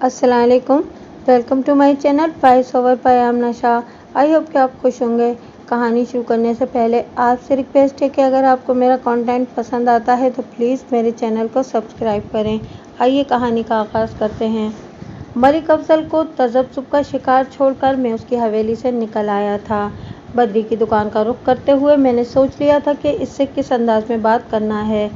अस्सलाम वालेकुम। Welcome to my channel voice over by Amna Shah. I hope कि आप खुश होंगे। कहानी शुरू करने से पहले आपसे रिक्वेस्ट है कि अगर आपको मेरा कंटेंट पसंद आता है तो प्लीज़ मेरे चैनल को सब्सक्राइब करें। आइए कहानी का आगाज़ करते हैं। मलिक अफजल को तजब्जुब का शिकार छोड़कर मैं उसकी हवेली से निकल आया था। बद्री की दुकान का रुख करते हुए मैंने सोच लिया था कि इससे किस अंदाज में बात करना है।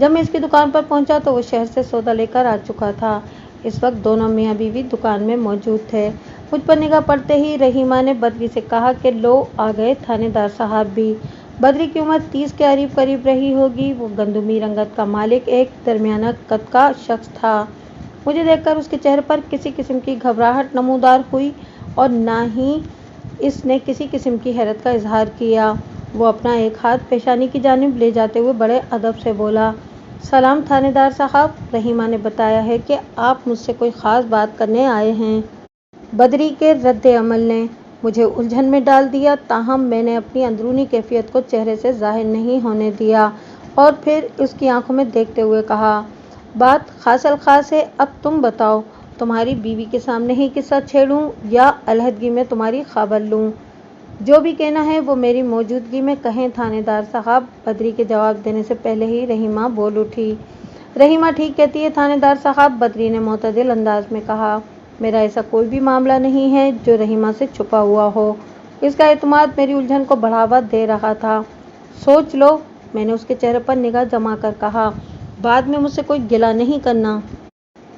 जब मैं इसकी दुकान पर पहुंचा तो वो शहर से सौदा लेकर आ चुका था। इस वक्त दोनों मियाँ बीवी दुकान में मौजूद थे। मुझ पर निगाह पड़ते ही रहीमा ने बद्री से कहा कि लो आ गए थानेदार साहब भी। बद्री की उम्र 30 के करीब रही होगी। वो गंदुमी रंगत का मालिक एक दरमियाना कद का शख्स था। मुझे देखकर उसके चेहरे पर किसी किस्म की घबराहट नमूदार हुई और ना ही इसने किसी किस्म की हैरत का इजहार किया। वो अपना एक हाथ पेशानी की जानिब ले जाते हुए बड़े अदब से बोला, सलाम थानेदार साहब, रहीमा ने बताया है कि आप मुझसे कोई ख़ास बात करने आए हैं। बद्री के रद्द अमल ने मुझे उलझन में डाल दिया, ताहम मैंने अपनी अंदरूनी कैफियत को चेहरे से ज़ाहिर नहीं होने दिया और फिर उसकी आंखों में देखते हुए कहा, बात खासल खास है। अब तुम बताओ, तुम्हारी बीवी के सामने ही किस्सा छेड़ूं या अलहदगी में तुम्हारी खबर लूं? जो भी कहना है वो मेरी मौजूदगी में कहें थानेदार साहब। बद्री के जवाब देने से पहले ही रहीमा बोल उठी। रहीमा ठीक कहती है थानेदार साहब, बद्री ने मोतदिल अंदाज में कहा। मेरा ऐसा कोई भी मामला नहीं है जो रहीमा से छुपा हुआ हो। इसका एतमाद मेरी उलझन को बढ़ावा दे रहा था। सोच लो, मैंने उसके चेहरे पर निगाह जमा कर कहा, बाद में मुझसे कोई गिला नहीं करना।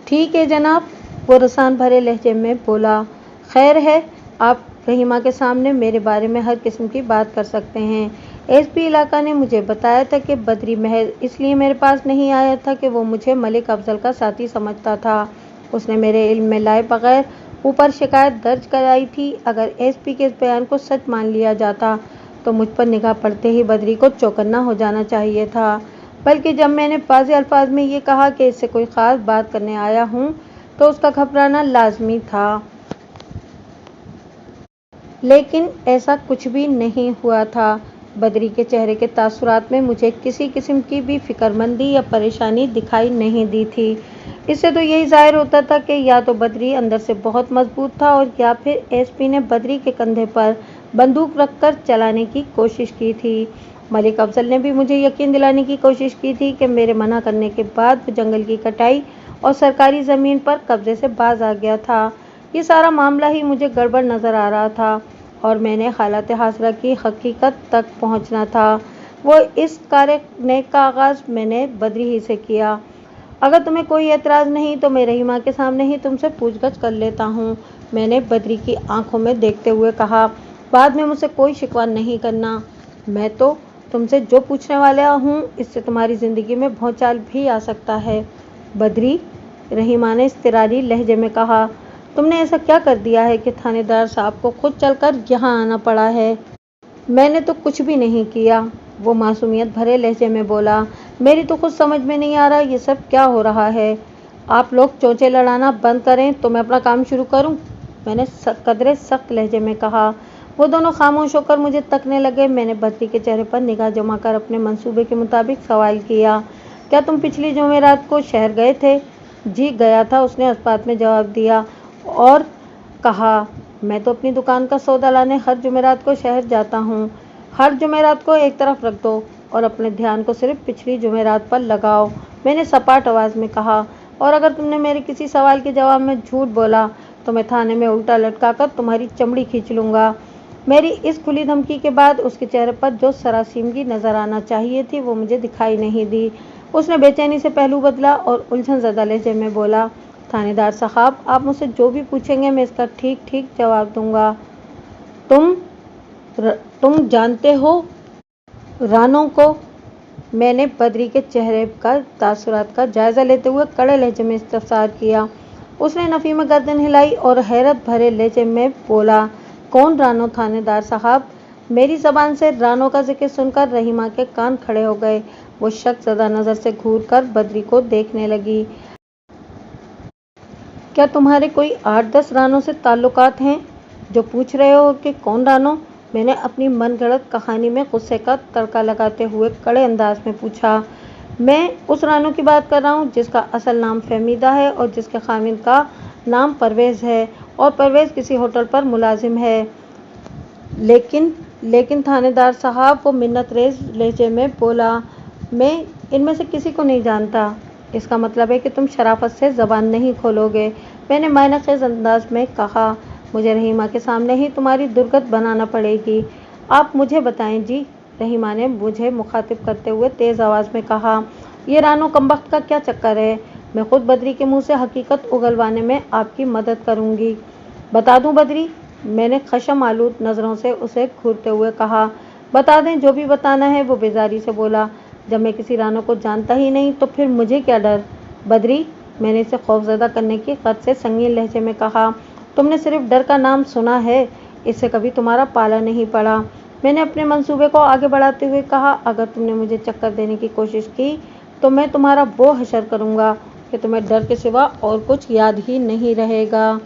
ठीक है जनाब, वो रसान भरे लहजे में बोला। खैर है, आप रहीमा के सामने मेरे बारे में हर किस्म की बात कर सकते हैं। एसपी इलाका ने मुझे बताया था कि बद्री महज इसलिए मेरे पास नहीं आया था कि वो मुझे मलिक अफजल का साथी समझता था। उसने मेरे इल्म में लाए बगैर ऊपर शिकायत दर्ज कराई थी। अगर एसपी के इस बयान को सच मान लिया जाता तो मुझ पर निगाह पड़ते ही बद्री को चौकन्ना हो जाना चाहिए था। बल्कि जब मैंने वाज़े अल्फाज में ये कहा कि इससे कोई ख़ास बात करने आया हूँ तो उसका घबराना लाजमी था। लेकिन ऐसा कुछ भी नहीं हुआ था। बद्री के चेहरे के तासुरात में मुझे किसी किस्म की भी फिक्रमंदी या परेशानी दिखाई नहीं दी थी। इससे तो यही ज़ाहिर होता था कि या तो बद्री अंदर से बहुत मजबूत था और या फिर एसपी ने बद्री के कंधे पर बंदूक रखकर चलाने की कोशिश की थी। मलिक अफजल ने भी मुझे यकीन दिलाने की कोशिश की थी कि मेरे मना करने के बाद वो जंगल की कटाई और सरकारी ज़मीन पर कब्जे से बाज आ गया था। ये सारा मामला ही मुझे गड़बड़ नज़र आ रहा था और मैंने हालात हासरा की हकीकत तक पहुंचना था। वो इस कार्य का आगाज़ मैंने बद्री ही से किया। अगर तुम्हें कोई एतराज़ नहीं तो मैं रहीमा के सामने ही तुमसे पूछगछ कर लेता हूँ, मैंने बद्री की आंखों में देखते हुए कहा। बाद में मुझसे कोई शिकवा नहीं करना। मैं तो तुमसे जो पूछने वाला हूँ इससे तुम्हारी ज़िंदगी में भौचाल भी आ सकता है। बद्री, रहीमा ने इज़्तिरारी लहजे में कहा, तुमने ऐसा क्या कर दिया है कि थानेदार साहब को खुद चलकर यहाँ आना पड़ा है? मैंने तो कुछ भी नहीं किया, वो मासूमियत भरे लहजे में बोला। मेरी तो खुद समझ में नहीं आ रहा ये सब क्या हो रहा है। आप लोग चोंचे लड़ाना बंद करें तो मैं अपना काम शुरू करूं, मैंने कदरे सख्त लहजे में कहा। वो दोनों खामोश होकर मुझे तकने लगे। मैंने बद्री के चेहरे पर निगाह जमा कर अपने मंसूबे के मुताबिक सवाल किया, क्या तुम पिछली जुमेरात को शहर गए थे? जी गया था, उसने इस्पात में जवाब दिया और कहा, मैं तो अपनी दुकान का सौदा लाने हर जुमेरात को शहर जाता हूँ। हर जुमेरात को एक तरफ रख दो और अपने ध्यान को सिर्फ पिछली जुमेरात पर लगाओ, मैंने सपाट आवाज़ में कहा। और अगर तुमने मेरे किसी सवाल के जवाब में झूठ बोला तो मैं थाने में उल्टा लटकाकर तुम्हारी चमड़ी खींच लूँगा। मेरी इस खुली धमकी के बाद उसके चेहरे पर जो सरासीमगी नज़र आना चाहिए थी वो मुझे दिखाई नहीं दी। उसने बेचैनी से पहलू बदला और उलझन ज़दा लहजे में बोला, थानेदार साहब, आप मुझसे जो भी पूछेंगे मैं इसका ठीक ठीक जवाब दूंगा। तुम जानते हो रानों को? मैंने बद्री के चेहरे का तासुरात का जायज़ा लेते हुए कड़े लहजे में इस्तफसार किया। उसने नफ़ी में गर्दन हिलाई और हैरत भरे लहजे में बोला, कौन रानो थानेदार साहब? मेरी ज़बान से रानो का जिक्र सुनकर रहीमा के कान खड़े हो गए। वो शक-ज़दा नज़र से घूर कर बद्री को देखने लगी। क्या तुम्हारे कोई 8-10 रानों से ताल्लुकात हैं जो पूछ रहे हो कि कौन रानो? मैंने अपनी मनगढ़ंत कहानी में गुस्से का तड़का लगाते हुए कड़े अंदाज में पूछा। मैं उस रानो की बात कर रहा हूँ जिसका असल नाम फहमीदा है और जिसके खाविंद का नाम परवेज़ है और परवेज़ किसी होटल पर मुलाजिम है। लेकिन थानेदार साहब वो मिन्नत रेज़ लहजे में बोला, मैं इनमें से किसी को नहीं जानता। इसका मतलब है कि तुम शराफत से ज़बान नहीं खोलोगे। मैंने मायनेखेज़ अंदाज में कहा, मुझे रहीमा के सामने ही तुम्हारी दुर्गत बनाना पड़ेगी। आप मुझे बताएं जी। रहीमा ने मुझे मुखातिब करते हुए तेज़ आवाज़ में कहा, ये रानो कमबख्त का क्या चक्कर है? मैं खुद बद्री के मुंह से हकीकत उगलवाने में आपकी मदद करूंगी। बता दूं बद्री? मैंने खशम आलूद नज़रों से उसे घूरते हुए कहा। बता दें, जो भी बताना है। वो बेजारी से बोला, जब मैं किसी रानो को जानता ही नहीं तो फिर मुझे क्या डर? बद्री, मैंने इसे खौफजदा करने की कद से संगीन लहजे में कहा, तुमने सिर्फ डर का नाम सुना है, इससे कभी तुम्हारा पाला नहीं पड़ा। मैंने अपने मंसूबे को आगे बढ़ाते हुए कहा, अगर तुमने मुझे चक्कर देने की कोशिश की तो मैं तुम्हारा वो हशर करूंगा कि तुम्हें डर के सिवा और कुछ याद ही नहीं रहेगा।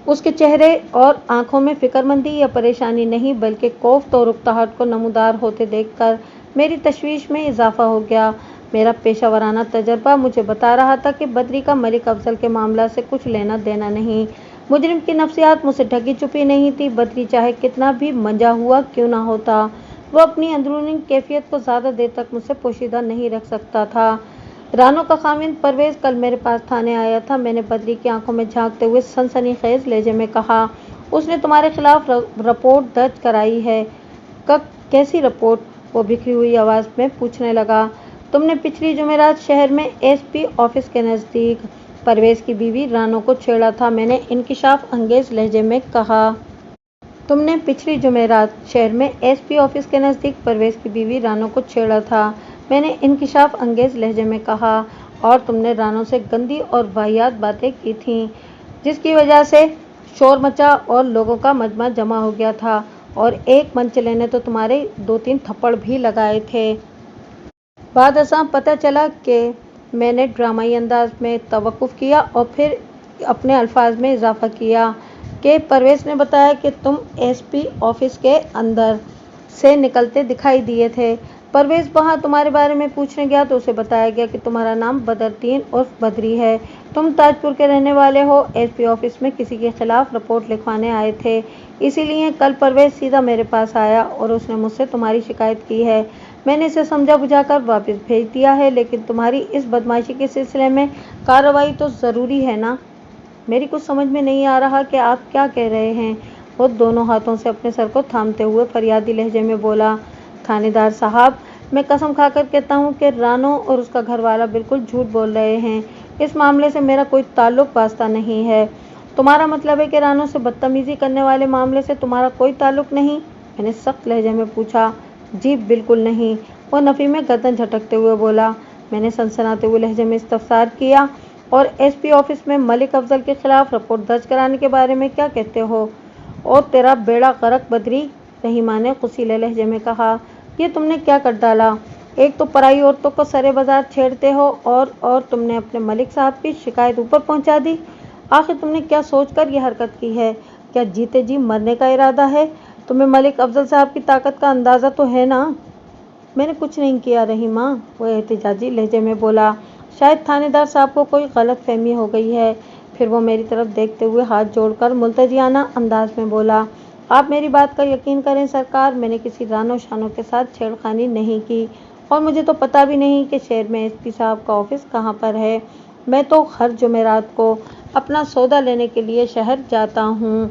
उसके चेहरे और आंखों में फिक्रमंदी या परेशानी नहीं बल्कि कोफ्त और उकताहट को नमूदार होते देखकर मेरी तशवीश में इजाफा हो गया। मेरा पेशा वराना तजर्बा मुझे बता रहा था कि बद्री का मलिक अफजल के मामला से कुछ लेना देना नहीं। मुजरिम की नफ्सियात मुझसे ढकी छुपी नहीं थी। बद्री चाहे कितना भी मंजा हुआ क्यों ना होता, वो अपनी अंदरूनी कैफियत को ज़्यादा देर तक मुझसे पोशीदा नहीं रख सकता था। रानो का खामिंद परवेज़ कल मेरे पास थाने आया था। मैंने बद्री की आंखों में झांकते हुए सनसनीखेज लहजे में कहा, उसने तुम्हारे खिलाफ रिपोर्ट दर्ज कराई है। कब? कैसी रिपोर्ट? वो बिखरी हुई आवाज़ में पूछने लगा। तुमने पिछली जुमेरात शहर में एसपी ऑफिस के नज़दीक परवेज़ की बीवी रानो को छेड़ा था, मैंने इंकिशाफ अंगेज लहजे में कहा। तुमने पिछली जुमेरात शहर में एसपी ऑफिस के नज़दीक परवेज़ की बीवी रानो को छेड़ा था, मैंने इंकिशाफ अंगेज लहजे में कहा, और तुमने रानो से गंदी और वाहियात बातें की थीं, जिसकी वजह से शोर मचा और लोगों का मजमा जमा हो गया था, और एक मनचले ने तो तुम्हारे 2-3 थप्पड़ भी लगाए थे। बाद असां पता चला कि मैंने ड्रामाई अंदाज में तवक्कुफ़ किया और फिर अपने अल्फाज में इजाफा किया कि परवेज़ ने बताया कि तुम एसपी ऑफिस के अंदर से निकलते दिखाई दिए थे। परवेज़ वहाँ तुम्हारे बारे में पूछने गया तो उसे बताया गया कि तुम्हारा नाम बदरदीन उर्फ बद्री है, तुम ताजपुर के रहने वाले हो, एसपी ऑफिस में किसी के खिलाफ रिपोर्ट लिखवाने आए थे, इसीलिए कल परवेज़ सीधा मेरे पास आया और उसने मुझसे तुम्हारी शिकायत की है। मैंने इसे समझा बुझाकर वापस भेज दिया है, लेकिन तुम्हारी इस बदमाशी के सिलसिले में कार्रवाई तो ज़रूरी है ना? मेरी कुछ समझ में नहीं आ रहा कि आप क्या कह रहे हैं। वो दोनों हाथों से अपने सर को थामते हुए फरियादी लहजे में बोला, थानेदार साहब, मैं कसम खाकर कहता हूँ कि रानो और उसका घरवाला बिल्कुल झूठ बोल रहे हैं। इस मामले से मेरा कोई ताल्लुक वास्ता नहीं है। तुम्हारा मतलब है कि रानो से बदतमीजी करने वाले मामले से तुम्हारा कोई ताल्लुक नहीं? मैंने सख्त लहजे में पूछा। जी बिल्कुल नहीं, वो नफ़ी में गर्दन झटकते हुए बोला। मैंने सनसनाते हुए लहजे में इस्तफसार किया, और एसपी ऑफिस में मलिक अफजल के खिलाफ रिपोर्ट दर्ज कराने के बारे में क्या कहते हो? और तेरा बेड़ा गर्क बद्री, रहीमा ने कुसीले लहजे में कहा, ये तुमने क्या कर डाला? एक तो पराई औरतों को सरे बाजार छेड़ते हो और तुमने अपने मलिक साहब की शिकायत ऊपर पहुंचा दी। आखिर तुमने क्या सोचकर यह हरकत की है? क्या जीते जी मरने का इरादा है? तुम्हें मलिक अफजल साहब की ताकत का अंदाज़ा तो है ना? मैंने कुछ नहीं किया रहीमा, वो एहतिजाजी लहजे में बोला। शायद थानेदार साहब को कोई गलत फहमी हो गई है। फिर वो मेरी तरफ देखते हुए हाथ जोड़कर मुल्तजियाना अंदाज में बोला, आप मेरी बात का यकीन करें सरकार, मैंने किसी रानो शानो के साथ छेड़खानी नहीं की, और मुझे तो पता भी नहीं कि शहर में एसपी साहब का ऑफिस कहाँ पर है। मैं तो हर जुमेरात को अपना सौदा लेने के लिए शहर जाता हूँ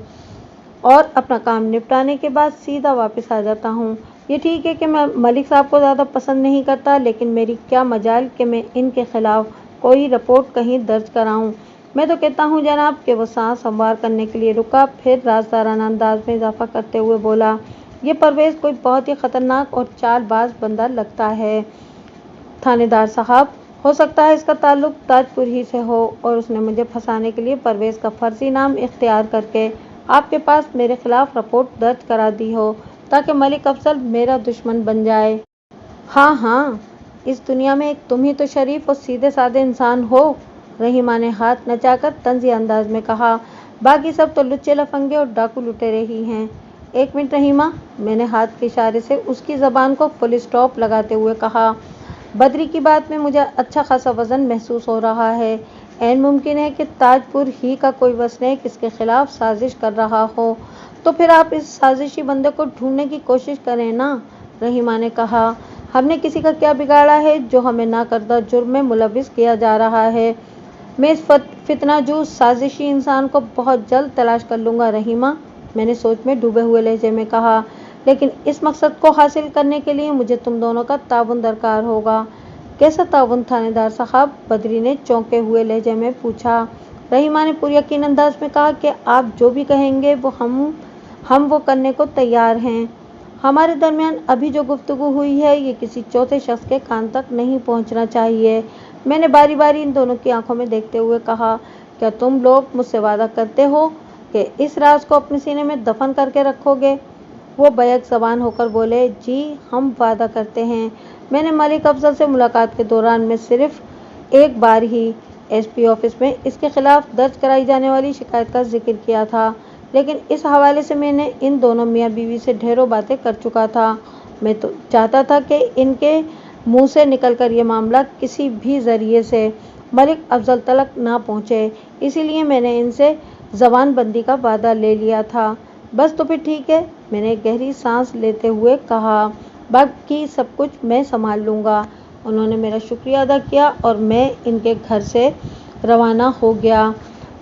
और अपना काम निपटाने के बाद सीधा वापस आ जाता हूँ। ये ठीक है कि मैं मलिक साहब को ज़्यादा पसंद नहीं करता, लेकिन मेरी क्या मजाल कि मैं इनके खिलाफ कोई रिपोर्ट कहीं दर्ज कराऊँ। मैं तो कहता हूँ जनाब कि वो सांस हमवार करने के लिए रुका, फिर राजदाराना अंदाज में इजाफा करते हुए बोला, ये परवेज़ कोई बहुत ही ख़तरनाक और चालबाज बंदा लगता है थानेदार साहब। हो सकता है इसका ताल्लुक ताजपुर ही से हो और उसने मुझे फंसाने के लिए परवेज़ का फर्जी नाम इख्तियार करके आपके पास मेरे खिलाफ रिपोर्ट दर्ज करा दी हो, ताकि मलिक अफजल मेरा दुश्मन बन जाए। हाँ हाँ, इस दुनिया में एक तुम ही तो शरीफ और सीधे साधे इंसान हो, रहीमा ने हाथ नचाकर तंज़ी अंदाज में कहा, बाकी सब तो लुच्चे लफंगे और डाकू लुटेरे ही हैं। एक मिनट रहीमा, मैंने हाथ के इशारे से उसकी ज़बान को फुल स्टॉप लगाते हुए कहा, बद्री की बात में मुझे अच्छा खासा वज़न महसूस हो रहा है। ऐन मुमकिन है कि ताजपुर ही का कोई वसनीक इसके खिलाफ साजिश कर रहा हो। तो फिर आप इस साजिशी बंदे को ढूंढने की कोशिश करें ना, रहीमा ने कहा। हमने किसी का क्या बिगाड़ा है जो हमें नाकर्दा जुर्म में मुलविस किया जा रहा है। मैं इस फितनाजू साजिशी इंसान को बहुत जल्द तलाश कर लूँगा रहीमा, मैंने सोच में डूबे हुए लहजे में कहा। लेकिन इस मकसद को हासिल करने के लिए मुझे तुम दोनों का ताउन दरकार होगा। कैसा ताउन थानेदार साहब, बद्री ने चौंके हुए लहजे में पूछा। रहीमा ने पूरी यकीन अंदाज में कहा कि आप जो भी कहेंगे वो हम वो करने को तैयार हैं। हमारे दरमियान अभी जो गुफ्तगू हुई है ये किसी चौथे शख्स के कान तक नहीं पहुंचना चाहिए। मैंने बारी बारी इन दोनों की आंखों में देखते हुए कहा, क्या तुम लोग मुझसे वादा करते हो कि इस राज को अपने सीने में दफन करके रखोगे? वो बैक ज़बान होकर बोले, जी हम वादा करते हैं। मैंने मलिक अफजल से मुलाकात के दौरान में सिर्फ एक बार ही एसपी ऑफिस में इसके खिलाफ दर्ज कराई जाने वाली शिकायत का जिक्र किया था, लेकिन इस हवाले से मैंने इन दोनों मियाँ बीवी से ढेरों बातें कर चुका था। मैं तो चाहता था कि इनके मुंह से निकलकर ये मामला किसी भी जरिए से मलिक अफजल तक ना पहुँचे, इसीलिए मैंने इनसे ज़बानबंदी का वादा ले लिया था। बस तो फिर ठीक है, मैंने गहरी सांस लेते हुए कहा, बाकी सब कुछ मैं संभाल लूँगा। उन्होंने मेरा शुक्रिया अदा किया और मैं इनके घर से रवाना हो गया।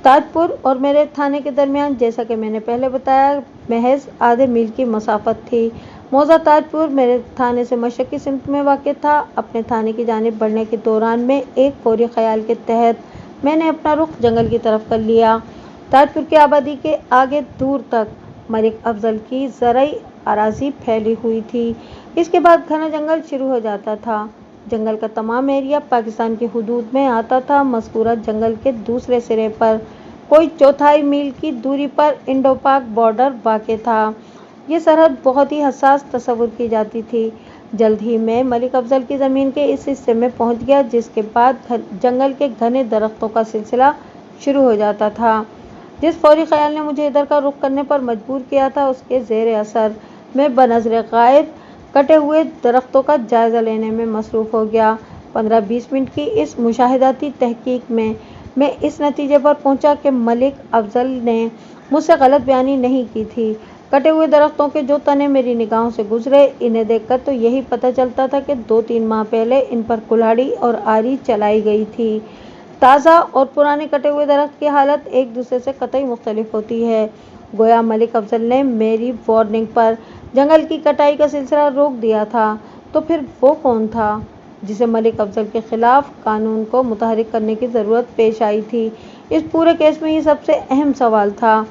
ताजपुर और मेरे थाने के दरमियान, जैसा कि मैंने पहले बताया, महज आधे मील की मसाफत थी। मौजा ताजपुर मेरे थाने से मशरक़ी सिमत में वाक़ था। अपने थाने की जानिब बढ़ने के दौरान में एक फौरी ख्याल के तहत मैंने अपना रुख जंगल की तरफ कर लिया। ताजपुर की आबादी के आगे दूर तक मलिक अफजल की ज़राई अराज़ी फैली हुई थी। इसके बाद घना जंगल शुरू हो जाता था। जंगल का तमाम एरिया पाकिस्तान की हुदूद में आता था। मज़कूरा जंगल के दूसरे सिरे पर कोई 4 मील की दूरी पर इंडो पाक बॉर्डर वाक़ था। ये सरहद बहुत ही हसास तस्वुर की जाती थी। जल्द ही मैं मलिक अफजल की ज़मीन के इस हिस्से में पहुंच गया, जिसके बाद जंगल के घने दरख्तों का सिलसिला शुरू हो जाता था। जिस फौरी ख्याल ने मुझे इधर का रुख करने पर मजबूर किया था, उसके ज़ेर असर मैं बनज़र गायब कटे हुए दरख्तों का जायज़ा लेने में मसरूफ़ हो गया। 15-20 मिनट की इस मुशाहिदाती तहकीक में मैं इस नतीजे पर पहुंचा कि मलिक अफजल ने मुझसे गलत बयानी नहीं की थी। कटे हुए दरख्तों के जो तने मेरी निगाहों से गुजरे, इन्हें देखकर तो यही पता चलता था कि 2-3 माह पहले इन पर कुल्हाड़ी और आरी चलाई गई थी। ताज़ा और पुराने कटे हुए दरख्त की हालत एक दूसरे से कतई मुख्तलिफ होती है। गोया मलिक अफजल ने मेरी वार्निंग पर जंगल की कटाई का सिलसिला रोक दिया था। तो फिर वो कौन था जिसे मलिक अफजल के खिलाफ कानून को मुतहरिक करने की ज़रूरत पेश आई थी? इस पूरे केस में ये सबसे अहम सवाल था।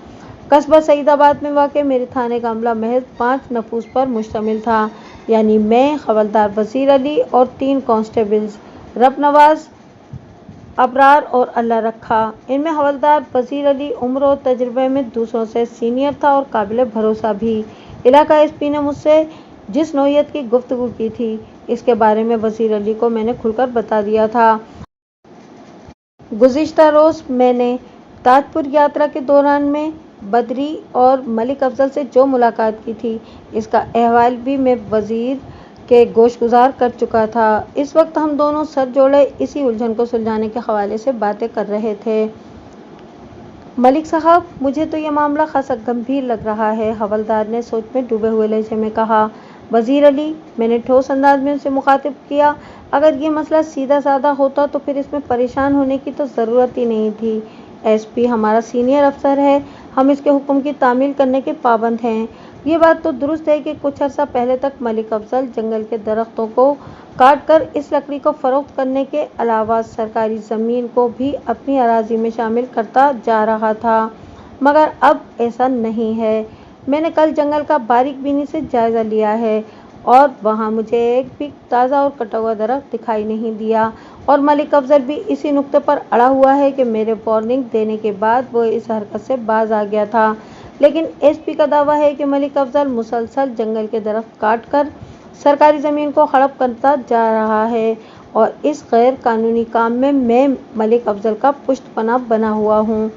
कस्बा सईदाबाद में वाक़ मेरे थाने का अमला महज 5 नफूस पर मुश्तमिल था, यानी मैं, हवलदार वज़ीर अली और 3 कांस्टेबल्स, रब नवाज, अबरार और अल्लाह रखा। इनमें हवलदार वज़ीर अली उम्र और तजुर्बे में दूसरों से सीनियर था और काबिल भरोसा भी। इलाका एसपी ने मुझसे जिस नौयत की गुफ्तगू की थी, इसके बारे में वज़ीर अली को मैंने खुलकर बता दिया था। गुज़िश्ता रोज़ मैंने ताजपुर यात्रा के दौरान में बद्री और मलिक अफजल से जो मुलाकात की थी, इसका अहवाल भी मैं वज़ीर के गोशगुजार कर चुका था। इस वक्त हम दोनों सर जोड़े इसी उलझन को सुलझाने के हवाले से बातें कर रहे थे। मलिक साहब, मुझे तो ये मामला खासा गंभीर लग रहा है, हवलदार ने सोच में डूबे हुए लहजे में कहा। वज़ीर अली, मैंने ठोस अंदाज में उसे मुखातिब किया, अगर ये मसला सीधा साधा होता तो फिर इसमें परेशान होने की तो ज़रूरत ही नहीं थी। एसपी हमारा सीनियर अफसर है, हम इसके हुक्म की तामील करने के पाबंद हैं। ये बात तो दुरुस्त है कि कुछ अर्सा पहले तक मलिक अफजल जंगल के दरख्तों को काट कर इस लकड़ी को फ़रोख्त करने के अलावा सरकारी ज़मीन को भी अपनी अराज़ी में शामिल करता जा रहा था, मगर अब ऐसा नहीं है। मैंने कल जंगल का बारीक बीनी से जायज़ा लिया है और वहाँ मुझे एक भी ताज़ा और कटा हुआ दरख्त दिखाई नहीं दिया, और मलिक अफजल भी इसी नुक्ते पर अड़ा हुआ है कि मेरे वार्निंग देने के बाद वो इस हरकत से बाज आ गया था। लेकिन एसपी का दावा है कि मलिक अफजल मुसलसल जंगल के दरख्त काट कर सरकारी ज़मीन को हड़प करता जा रहा है, और इस गैर कानूनी काम में मैं मलिक अफजल का पुश्तपनाह बना हुआ हूँ।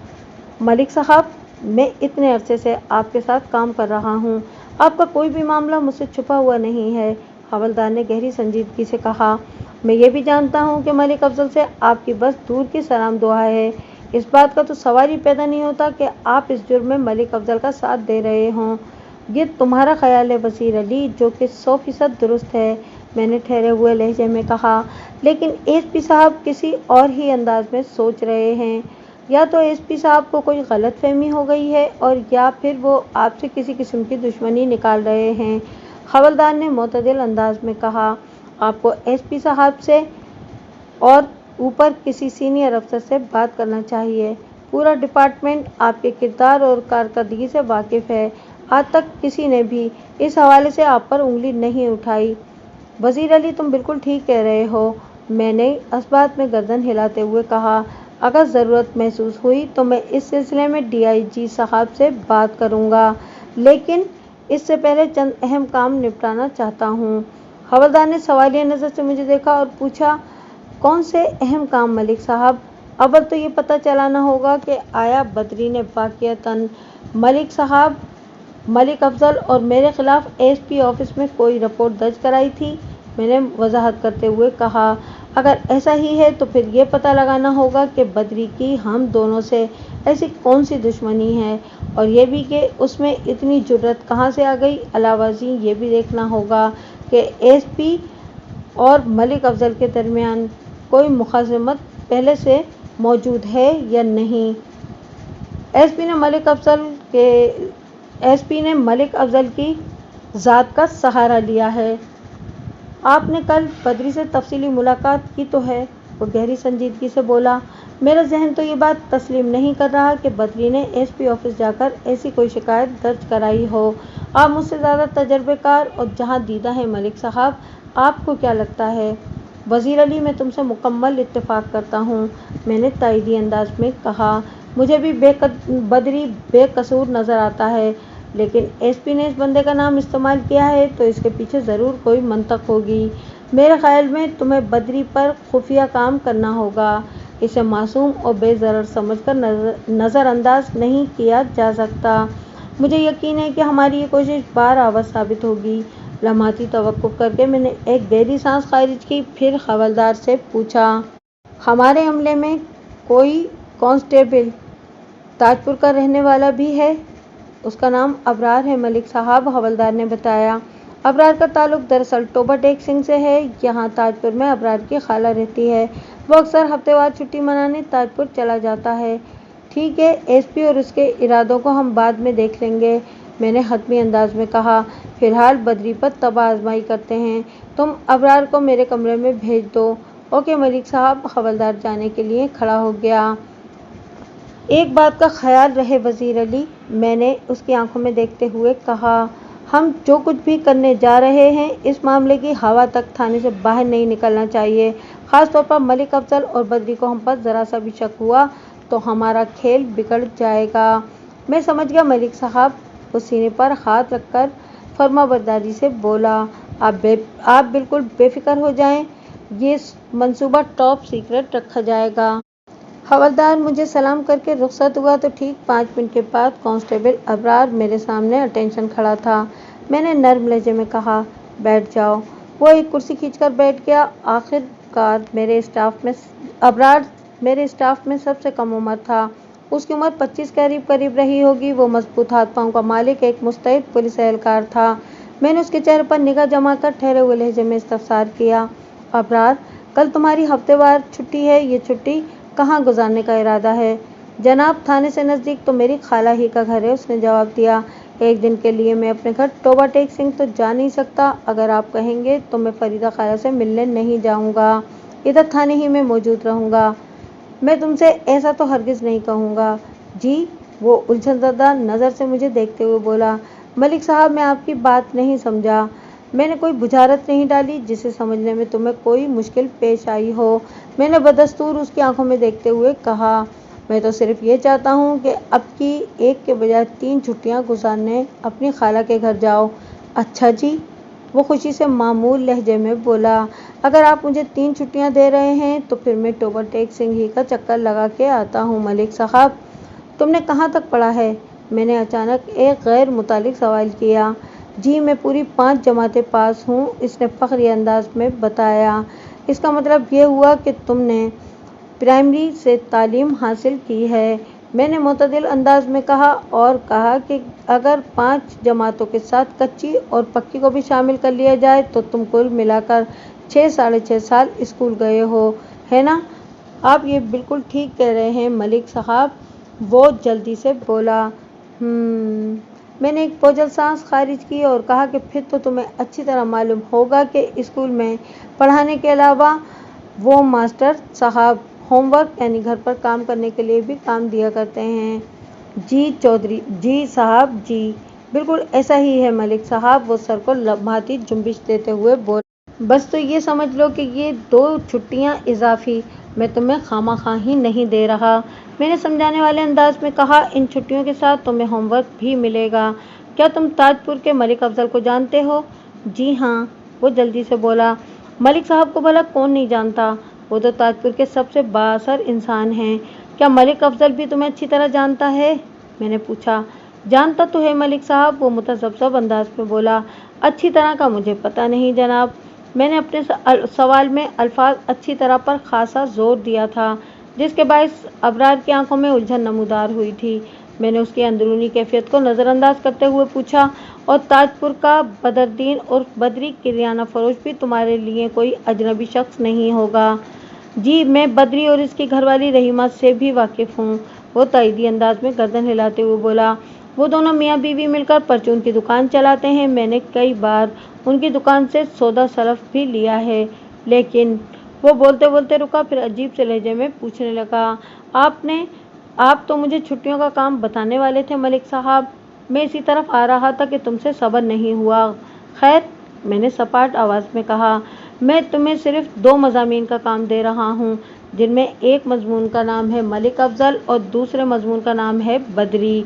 मलिक साहब, मैं इतने अरसे से आपके साथ काम कर रहा हूँ, आपका कोई भी मामला मुझसे छुपा हुआ नहीं है, हवलदार ने गहरी संजीदगी से कहा। मैं ये भी जानता हूँ कि मलिक अफजल से आपकी बस दूर की सलाम दुआ है। इस बात का तो सवाल ही पैदा नहीं होता कि आप इस जुर्म में मलिक अफजल का साथ दे रहे हों। ये तुम्हारा ख्याल है वज़ीर अली, जो कि 100% दुरुस्त है, मैंने ठहरे हुए लहजे में कहा। लेकिन एसपी साहब किसी और ही अंदाज में सोच रहे हैं। या तो एसपी साहब को कोई गलतफहमी हो गई है और या फिर वो आपसे किसी किस्म की दुश्मनी निकाल रहे हैं, हवलदार ने मोतदिल अंदाज में कहा। आपको एसपी साहब से और ऊपर किसी सीनियर अफसर से बात करना चाहिए। पूरा डिपार्टमेंट आपके किरदार और कारकर्दगी से वाकिफ़ है। आज तक किसी ने भी इस हवाले से आप पर उंगली नहीं उठाई। वज़ीर अली, तुम बिल्कुल ठीक कह रहे हो, मैंने इस्बात में गर्दन हिलाते हुए कहा। अगर ज़रूरत महसूस हुई तो मैं इस सिलसिले में डीआईजी साहब से बात करूँगा, लेकिन इससे पहले चंद अहम काम निपटाना चाहता हूँ। हवलदार ने सवालिया नज़र से मुझे देखा और पूछा, कौन से अहम काम मलिक साहब? अव्वल तो ये पता चलाना होगा कि आया बदरी ने वाक़ियतन मलिक अफजल और मेरे खिलाफ एसपी ऑफिस में कोई रिपोर्ट दर्ज कराई थी, मैंने वजाहत करते हुए कहा। अगर ऐसा ही है तो फिर ये पता लगाना होगा कि बदरी की हम दोनों से ऐसी कौन सी दुश्मनी है, और ये भी कि उसमें इतनी जुर्रत कहाँ से आ गई। अलावाजी ये भी देखना होगा कि एसपी और मलिक अफजल के दरमियान कोई मुखासमत पहले से मौजूद है या नहीं। एसपी ने मलिक अफजल की ज़ात का सहारा लिया है। आपने कल बदरी से तफसीली मुलाकात की तो है? वो गहरी संजीदगी से बोला। मेरा जहन तो ये बात तस्लीम नहीं कर रहा कि बदरी ने एसपी ऑफिस जाकर ऐसी कोई शिकायत दर्ज कराई हो। आप मुझसे ज़्यादा तजर्बेकार और जहाँ दीदा है मलिक साहब, आपको क्या लगता है? वज़ीर अली, मैं तुमसे मुकम्मल इत्तेफाक करता हूँ, मैंने तायदी अंदाज में कहा। मुझे भी बदरी बेकसूर नज़र आता है, लेकिन एसपी ने इस बंदे का नाम इस्तेमाल किया है तो इसके पीछे ज़रूर कोई मंतक होगी। मेरे ख्याल में तुम्हें बदरी पर खुफिया काम करना होगा। इसे मासूम और बेज़रर समझकर नज़रअंदाज नहीं किया जा सकता। मुझे यकीन है कि हमारी ये कोशिश बारआवज़ साबित होगी। लम्हाती तवक्कुफ़ करके मैंने एक गहरी सांस खारिज की, फिर हवलदार से पूछा, हमारे अमले में कोई कांस्टेबल ताजपुर का रहने वाला भी है? उसका नाम अबरार है मलिक साहब, हवलदार ने बताया। अबरार का ताल्लुक दरअसल टोबा टेक सिंह से है। यहाँ ताजपुर में अबरार की खाला रहती है। वो अक्सर हफ्तेवार छुट्टी मनाने ताजपुर चला जाता है। ठीक है, एसपी और उसके इरादों को हम बाद में देख लेंगे, मैंने हतमी अंदाज में कहा। फिलहाल बदरी पर तबाह आजमाई करते हैं। तुम अबरार को मेरे कमरे में भेज दो। ओके मलिक साहब। हवलदार जाने के लिए खड़ा हो गया। एक बात का ख्याल रहे वज़ीर अली, मैंने उसकी आंखों में देखते हुए कहा। हम जो कुछ भी करने जा रहे हैं, इस मामले की हवा तक थाने से बाहर नहीं निकलना चाहिए। ख़ास तौर पर मलिक अफजल और बदरी को हम पर ज़रा सा भी शक हुआ तो हमारा खेल बिगड़ जाएगा। मैं समझ गया मलिक साहब, वो सीने पर हाथ रखकर फर्माबरदारी से बोला। आप बिल्कुल बेफिक्र हो जाएं, ये मंसूबा टॉप सीक्रेट रखा जाएगा। हवलदार मुझे सलाम करके रुखसत हुआ तो ठीक 5 मिनट के बाद कांस्टेबल अबरार मेरे सामने अटेंशन खड़ा था। मैंने नर्म लहजे में कहा, बैठ जाओ। वो एक कुर्सी खींचकर बैठ गया। आखिरकार अबरार मेरे स्टाफ में सबसे कम उम्र था। उसकी उम्र 25 के करीब रही होगी। वो मजबूत हाथ पांव का मालिक, एक मुस्तैद पुलिस एहलकार था। मैंने उसके चेहरे पर निगाह जमा कर ठहरे हुए लहजे में इस्तफसार किया, अबरार, कल तुम्हारी हफ्तेवार छुट्टी है, ये छुट्टी कहाँ गुजारने का इरादा है? जनाब, थाने से नज़दीक तो मेरी खाला ही का घर है, उसने जवाब दिया। एक दिन के लिए मैं अपने घर टोबा टेक सिंह तो जा नहीं सकता। अगर आप कहेंगे तो मैं फरीदा खाला से मिलने नहीं जाऊंगा, इधर थाने ही में मौजूद रहूंगा। मैं तुमसे ऐसा तो हरगिज़ नहीं कहूँगा। जी? वो उलझनज़दा नज़र से मुझे देखते हुए बोला। मलिक साहब, मैं आपकी बात नहीं समझा। मैंने कोई बुझारत नहीं डाली जिसे समझने में तुम्हें कोई मुश्किल पेश आई हो, मैंने बदस्तूर उसकी आंखों में देखते हुए कहा। मैं तो सिर्फ ये चाहता हूँ कि अब की एक के बजाय 3 छुट्टियाँ गुजारने अपनी खाला के घर जाओ। अच्छा जी? वो खुशी से मामूल लहजे में बोला। अगर आप मुझे 3 छुट्टियाँ दे रहे हैं तो फिर मैं टोबा टेक सिंह ही का चक्कर लगा के आता हूँ। मलिक साहब, तुमने कहाँ तक पढ़ा है? मैंने अचानक एक गैर मुतालिक सवाल किया। जी, मैं पूरी 5 जमातें पास हूँ, इसने फ़ख्री अंदाज में बताया। इसका मतलब ये हुआ कि तुमने प्राइमरी से तालीम हासिल की है। मैंने मुतदिल अंदाज में कहा और कहा कि अगर 5 जमातों के साथ कच्ची और पक्की को भी शामिल कर लिया जाए तो तुम कुल मिलाकर 6 साढ़े 6 साल स्कूल गए हो, है ना? आप ये बिल्कुल ठीक कह रहे हैं मलिक साहब, वो जल्दी से बोला। मैंने एक बोझल सांस खारिज की और कहा कि फिर तो तुम्हें अच्छी तरह मालूम होगा कि स्कूल में पढ़ाने के अलावा वो मास्टर साहब होमवर्क यानी घर पर काम करने के लिए भी काम दिया करते हैं। जी चौधरी जी साहब जी, बिल्कुल ऐसा ही है मलिक साहब, वो सर को लम्हाती जुम्बिश देते हुए बोले। बस तो ये समझ लो कि ये 2 छुट्टियां इजाफी मैं तुम्हें खामा-खा ही नहीं दे रहा। मैंने समझाने वाले अंदाज में कहा, इन छुट्टियों के साथ तुम्हें होमवर्क भी मिलेगा। क्या तुम ताजपुर के मलिक अफजल को जानते हो? जी हाँ, वो जल्दी से बोला। मलिक साहब को भला कौन नहीं जानता, वो तो ताजपुर के सबसे बाअसर इंसान हैं। क्या मलिक अफजल भी तुम्हें अच्छी तरह जानता है? मैंने पूछा। जानता तो है मलिक साहब, वो मुतज़ब्ज़ब अंदाज में बोला। अच्छी तरह का मुझे पता नहीं जनाब। मैंने अपने सवाल में अल्फाज अच्छी तरह पर खासा जोर दिया था, जिसके बायस अबरार की आंखों में उलझन नमूदार हुई थी। मैंने उसकी अंदरूनी कैफियत को नज़रअंदाज करते हुए पूछा, और ताजपुर का बदरुद्दीन और बदरी किरियाना फरोश भी तुम्हारे लिए कोई अजनबी शख्स नहीं होगा? जी, मैं बदरी और इसकी घरवाली रहीमा से भी वाकिफ़ हूँ, वो ताइदी अंदाज में गर्दन हिलाते हुए बोला। वो दोनों मियाँ बीवी मिलकर परचून की दुकान चलाते हैं। मैंने कई बार उनकी दुकान से सौदा सलफ भी लिया है। लेकिन वो बोलते बोलते रुका, फिर अजीब से लहजे में पूछने लगा, आप तो मुझे छुट्टियों का काम बताने वाले थे मलिक साहब। मैं इसी तरफ आ रहा था कि तुमसे सब्र नहीं हुआ। खैर, मैंने सपाट आवाज़ में कहा, मैं तुम्हें सिर्फ 2 मज़ामीन का काम दे रहा हूँ, जिनमें एक मज़मून का नाम है मलिक अफजल और दूसरे मज़मून का नाम है बदरी।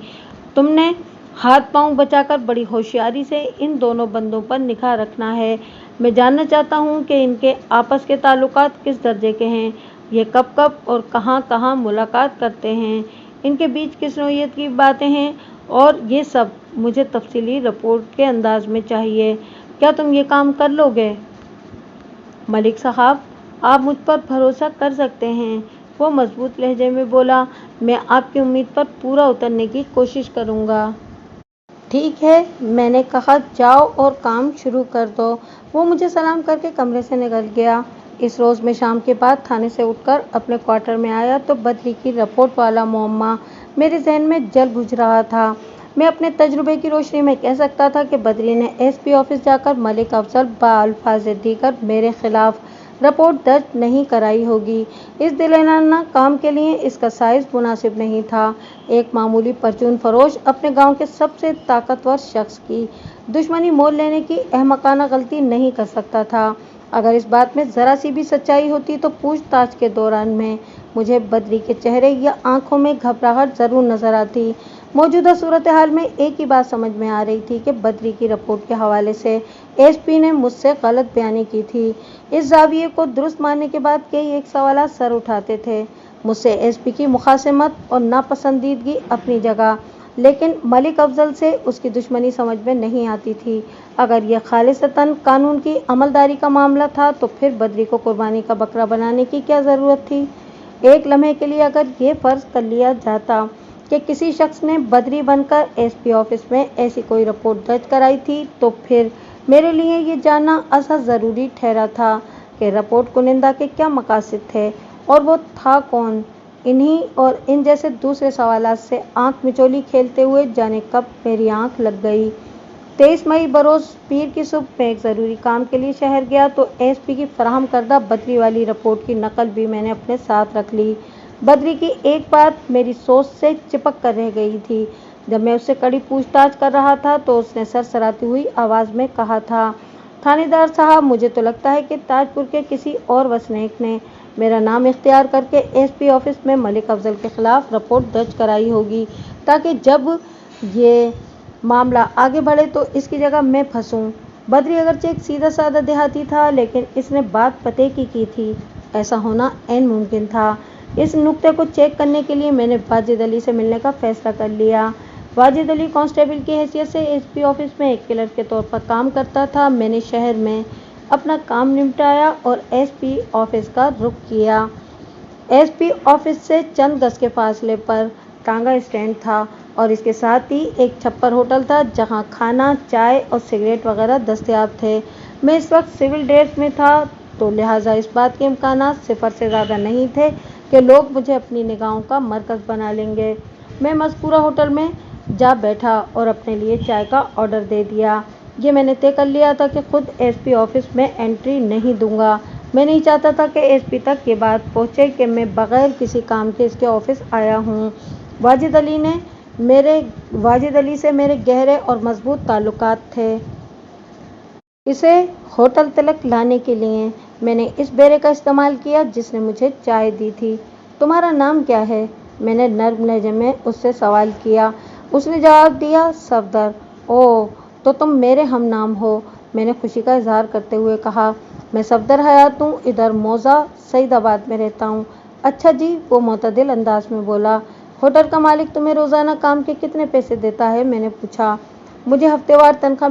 तुमने हाथ पांव बचाकर बड़ी होशियारी से इन दोनों बंदों पर निगाह रखना है। मैं जानना चाहता हूँ कि इनके आपस के ताल्लुकात किस दर्जे के हैं, ये कब कब और कहाँ कहाँ मुलाकात करते हैं, इनके बीच किस नौइयत की बातें हैं, और ये सब मुझे तफसीली रिपोर्ट के अंदाज में चाहिए। क्या तुम ये काम कर लोगे? मलिक साहब, आप मुझ पर भरोसा कर सकते हैं, वो मजबूत लहजे में बोला। मैं आपकी उम्मीद पर पूरा उतरने की कोशिश करूँगा। ठीक है, मैंने कहा, जाओ और काम शुरू कर दो। वो मुझे सलाम करके कमरे से निकल गया। इस रोज़ मैं शाम के बाद थाने से उठकर अपने क्वार्टर में आया तो बदरी की रिपोर्ट वाला मुअम्मा मेरे जहन में जल बुझ रहा था। मैं अपने तजुर्बे की रोशनी में कह सकता था कि बदरी ने एसपी ऑफिस जाकर मलिक अफजल बाअल्फाज़ दीगर मेरे खिलाफ रिपोर्ट दर्ज नहीं कराई होगी। इस दिलेराना काम के लिए इसका साइज मुनासिब नहीं था। एक मामूली परचून फरोश अपने गांव के सबसे ताकतवर शख्स की दुश्मनी मोल लेने की अहमकाना गलती नहीं कर सकता था। अगर इस बात में ज़रा सी भी सच्चाई होती तो पूछताछ के दौरान में मुझे बदरी के चेहरे या आंखों में घबराहट ज़रूर नज़र आती। मौजूदा सूरत हाल में एक ही बात समझ में आ रही थी कि बदरी की रिपोर्ट के हवाले से एसपी ने मुझसे गलत बयानी की थी। इस जाविये को दुरुस्त मानने के बाद कई एक सवाल सर उठाते थे। मुझसे एसपी की मुखासमत और नापसंदीदगी अपनी जगह, लेकिन मलिक अफजल से उसकी दुश्मनी समझ में नहीं आती थी। अगर यह खालिसतन कानून की अमलदारी का मामला था तो फिर बदरी को कुर्बानी का बकरा बनाने की क्या ज़रूरत थी? एक लम्हे के लिए अगर ये फ़र्ज़ कर लिया जाता कि किसी शख्स ने बदरी बनकर एसपी ऑफिस में ऐसी कोई रिपोर्ट दर्ज कराई थी, तो फिर मेरे लिए ये जानना असद ज़रूरी ठहरा था कि रिपोर्ट कुनिंदा के क्या मकासद थे और वो था कौन। इन्हीं और इन जैसे दूसरे सवालात से आंख मिचोली खेलते हुए जाने कब मेरी आंख लग गई। 23 मई बरोज़ पीर की सुबह में एक ज़रूरी काम के लिए शहर गया तो एसपी की फराहम करदा बदरी वाली रिपोर्ट की नकल भी मैंने अपने साथ रख ली। बदरी की एक बात मेरी सोच से चिपक कर रह गई थी। जब मैं उससे कड़ी पूछताछ कर रहा था तो उसने सरसराती हुई आवाज़ में कहा था, थानेदार साहब, मुझे तो लगता है कि ताजपुर के किसी और वसनीक ने मेरा नाम इख्तियार करके एसपी ऑफिस में मलिक अफजल के खिलाफ रिपोर्ट दर्ज कराई होगी, ताकि जब ये मामला आगे बढ़े तो इसकी जगह मैं फंसूं। बदरी अगरचे एक सीधा साधा देहाती था, लेकिन इसने बात पते की थी। ऐसा होना ऐन मुमकिन था। इस नुक्ते को चेक करने के लिए मैंने वाजिद अली से मिलने का फैसला कर लिया। वाजिद अली कांस्टेबल की हैसियत से एसपी ऑफिस में एक क्लर्क के तौर पर काम करता था। मैंने शहर में अपना काम निपटाया और एसपी ऑफिस का रुख किया। एसपी ऑफिस से चंद गज के फासले पर टांगा स्टैंड था और इसके साथ ही एक छप्पर होटल था जहां खाना, चाय और सिगरेट वगैरह दस्तयाब थे। मैं इस वक्त सिविल ड्रेस में था तो लिहाजा इस बात के इम्कानात सिफर से ज़्यादा नहीं थे कि लोग मुझे अपनी निगाहों का मरकज़ बना लेंगे। मैं मज़कूरा होटल में जा बैठा और अपने लिए चाय का ऑर्डर दे दिया। ये मैंने तय कर लिया था कि खुद एसपी ऑफिस में एंट्री नहीं दूंगा। मैं नहीं चाहता था कि एसपी तक ये बात पहुंचे कि मैं बगैर किसी काम के इसके ऑफिस आया हूँ। वाजिद अली से मेरे गहरे और मजबूत ताल्लुकात थे। इसे होटल तक लाने के लिए मैंने इस बेरे का इस्तेमाल किया जिसने मुझे चाय दी थी। तुम्हारा नाम क्या है? मैंने नर्म लहजे में उससे सवाल किया। उसने जवाब दिया, सफदर। ओह, तो तुम मेरे हम नाम हो, मैंने खुशी का इजहार करते हुए कहा। मैं सफदर हयात हूँ, इधर मौजा सईदाबाद में रहता हूँ। अच्छा जी, वो मोतदिल अंदाज में बोला। होटल का मालिक तुम्हें रोज़ाना काम के कितने पैसे देता है? मैंने पूछा। मुझे हफ्तेवार तनख्वाह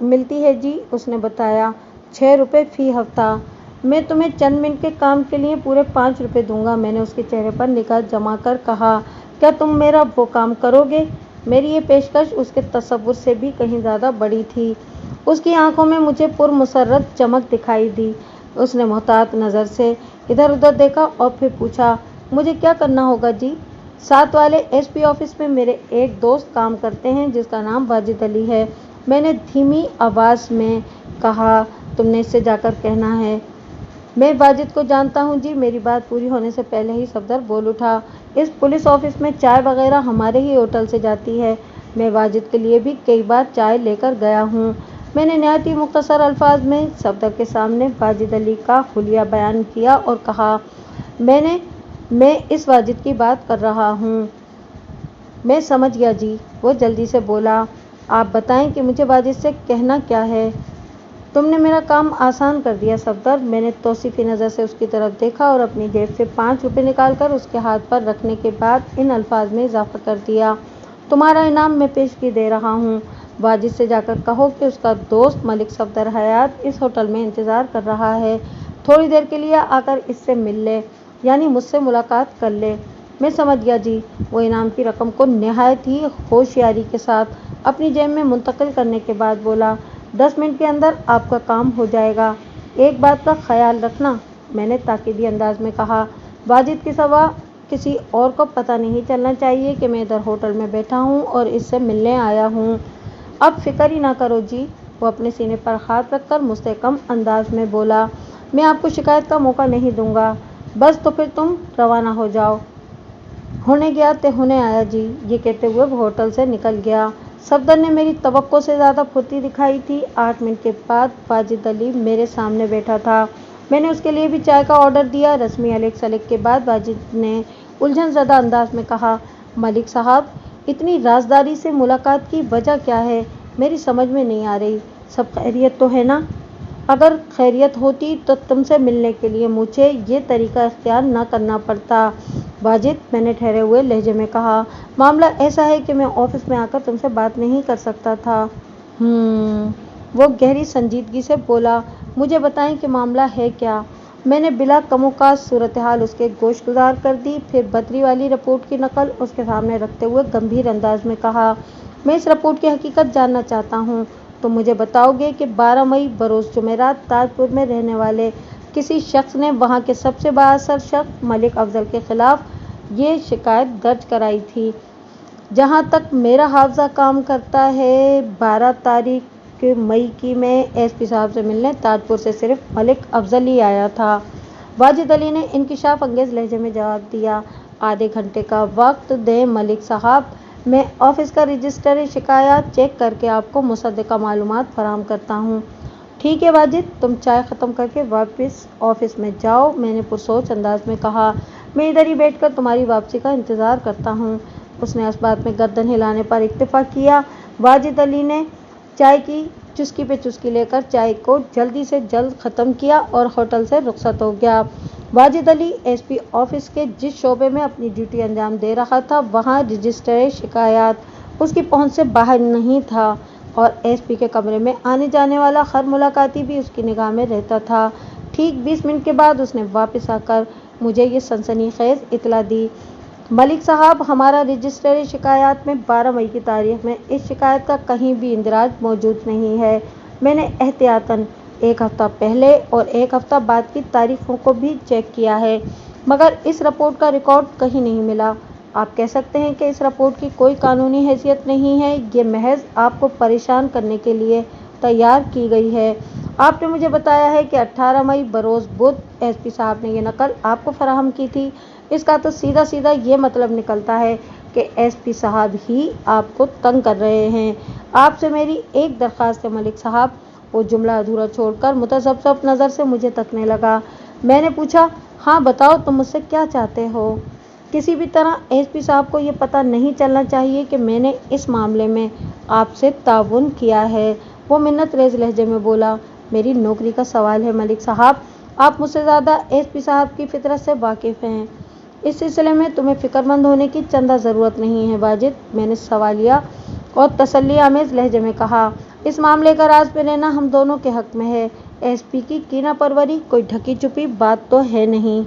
मिलती है जी, उसने बताया। 6 रुपये फी हफ्ता। मैं तुम्हें चंद मिनट के काम के लिए पूरे 5 रुपये दूंगा, मैंने उसके चेहरे पर निगाह जमा कर कहा। क्या तुम मेरा वो काम करोगे? मेरी ये पेशकश उसके तसव्वुर से भी कहीं ज़्यादा बड़ी थी। उसकी आंखों में मुझे पुरमसर्रत चमक दिखाई दी। उसने मोहतात नज़र से इधर उधर देखा और फिर पूछा, मुझे क्या करना होगा जी? साथ वाले एसपी ऑफिस में मेरे एक दोस्त काम करते हैं जिसका नाम वाजिद अली है, मैंने धीमी आवाज़ में कहा। तुमने इससे जाकर कहना है। मैं वाजिद को जानता हूँ जी, मेरी बात पूरी होने से पहले ही सफदर बोल उठा। इस पुलिस ऑफिस में चाय वगैरह हमारे ही होटल से जाती है। मैं वाजिद के लिए भी कई बार चाय लेकर गया हूँ। मैंने नहायत ही मुख्तसर अल्फाज में सफदर के सामने वाजिद अली का हुलिया बयान किया और कहा, मैं इस वाजिद की बात कर रहा हूँ। मैं समझ गया जी, वो जल्दी से बोला। आप बताएं कि मुझे वाजिद से कहना क्या है? तुमने मेरा काम आसान कर दिया सफदर। मैंने तौसीफी नज़र से उसकी तरफ देखा और अपनी जेब से 5 रुपये निकालकर उसके हाथ पर रखने के बाद इन अल्फाज में इजाफा कर दिया, तुम्हारा इनाम मैं पेशगी दे रहा हूँ। वाजिद से जाकर कहो कि उसका दोस्त मलिक सफदर हयात इस होटल में इंतज़ार कर रहा है, थोड़ी देर के लिए आकर इससे मिल ले, यानी मुझसे मुलाकात कर ले। मैं समझ गया जी, वो इनाम की रकम को नहायत ही होशियारी के साथ अपनी जेब में मुंतकिल करने के बाद बोला, 10 मिनट के अंदर आपका काम हो जाएगा। एक बात का ख्याल रखना, मैंने ताकीदी अंदाज में कहा। वाजिद के सिवा किसी और को पता नहीं चलना चाहिए कि मैं इधर होटल में बैठा हूँ और इससे मिलने आया हूँ। अब फिक्र ही ना करो जी, वो अपने सीने पर हाथ रखकर मुस्तहकम अंदाज में बोला। मैं आपको शिकायत का मौका नहीं दूंगा। बस तो फिर तुम रवाना हो जाओ। होने गया ते होने आया जी, ये कहते हुए वो होटल से निकल गया। सफदर ने मेरी तवक्को से ज़्यादा फुर्ती दिखाई थी। 8 मिनट के बाद वाजिद अली मेरे सामने बैठा था। मैंने उसके लिए भी चाय का ऑर्डर दिया। रस्मी अलग सलग के बाद वाजिद ने उलझन ज़दा अंदाज में कहा, मलिक साहब, इतनी राजदारी से मुलाकात की वजह क्या है? मेरी समझ में नहीं आ रही। सब खैरियत तो है ना? अगर खैरियत होती तो तुमसे मिलने के लिए मुझे ये तरीका इख्तियार न करना पड़ता। वाजिद, मैंने ठहरे हुए लहजे में कहा, मामला ऐसा है कि मैं ऑफिस में आकर तुमसे बात नहीं कर सकता था। वो गहरी संजीदगी से बोला, मुझे बताएं कि मामला है क्या? मैंने बिला कमोकास सूरत हाल उसके गोशगुजार कर दी। फिर बदरी वाली रिपोर्ट की नकल उसके सामने रखते हुए गंभीर अंदाज में कहा, मैं इस रिपोर्ट की हकीकत जानना चाहता हूँ। तो मुझे बताओगे कि 12 मई बरोज़ जुमेरात ताजपुर में रहने वाले किसी शख्स ने वहाँ के सबसे बाअसर शख्स मलिक अफजल के खिलाफ ये शिकायत दर्ज कराई थी। जहाँ तक मेरा हाफजा काम करता है, 12 तारीख मई की मैं एसपी साहब से मिलने ताजपुर से सिर्फ मलिक अफजल ही आया था। वाजिद अली ने इंकिशाफ अंगेज लहजे में जवाब दिया, आधे घंटे का वक्त दें मलिक साहब, मैं ऑफिस का रजिस्टर शिकायत चेक करके आपको मुसद्दका मालूमात फराहम करता हूँ। ठीक है वाजिद, तुम चाय ख़त्म करके वापस ऑफिस में जाओ, मैंने पुरसोच अंदाज में कहा। मैं इधर ही बैठकर तुम्हारी वापसी का इंतज़ार करता हूँ। उसने इस बात में गर्दन हिलाने पर इत्तेफाक किया। वाजिद अली ने चाय की चुस्की पे चुस्की लेकर चाय को जल्दी से जल्द ख़त्म किया और होटल से रुखसत हो गया। वाजिद अली एसपी ऑफिस के जिस शोबे में अपनी ड्यूटी अंजाम दे रहा था, वहाँ रजिस्टर शिकायत उसकी पहुंच से बाहर नहीं था। और एसपी के कमरे में आने जाने वाला हर मुलाकाती भी उसकी निगाह में रहता था। ठीक 20 मिनट के बाद उसने वापस आकर मुझे ये सनसनीखेज इतला दी, मलिक साहब, हमारा रजिस्टरी शिकायत में 12 मई की तारीख में इस शिकायत का कहीं भी इंदराज मौजूद नहीं है। मैंने एहतियातन एक हफ्ता पहले और एक हफ्ता बाद की तारीखों को भी चेक किया है, मगर इस रिपोर्ट का रिकॉर्ड कहीं नहीं मिला। आप कह सकते हैं कि इस रिपोर्ट की कोई कानूनी हैसियत नहीं है, ये महज आपको परेशान करने के लिए तैयार की गई है। आपने मुझे बताया है कि 18 मई बरोज़ बुध एसपी साहब ने ये नकल आपको फराहम की थी। इसका तो सीधा सीधा ये मतलब निकलता है कि एसपी साहब ही आपको तंग कर रहे हैं। आपसे मेरी एक दरख्वास्त है मलिक साहब। वो जुमला अधूरा छोड़कर मुतज़ब्ज़ब नज़र से मुझे तकने लगा। मैंने पूछा, हाँ बताओ, तुम मुझसे क्या चाहते हो? किसी भी तरह एसपी साहब को ये पता नहीं चलना चाहिए कि मैंने इस मामले में आपसे ताउन किया है। वो मिन्नत रेज़ लहजे में बोला, मेरी नौकरी का सवाल है मलिक साहब, आप मुझसे ज़्यादा एसपी साहब की फितरत से वाकिफ़ हैं। इस सिलसिले में तुम्हें फ़िक्रमंद होने की चंदा ज़रूरत नहीं है वाजिद, मैंने सवालिया और तसल्ली आमेज़ लहजे में कहा। इस मामले का राज पे रहना हम दोनों के हक़ में है। एसपी की कीना परवरी कोई ढकी छुपी बात तो है नहीं।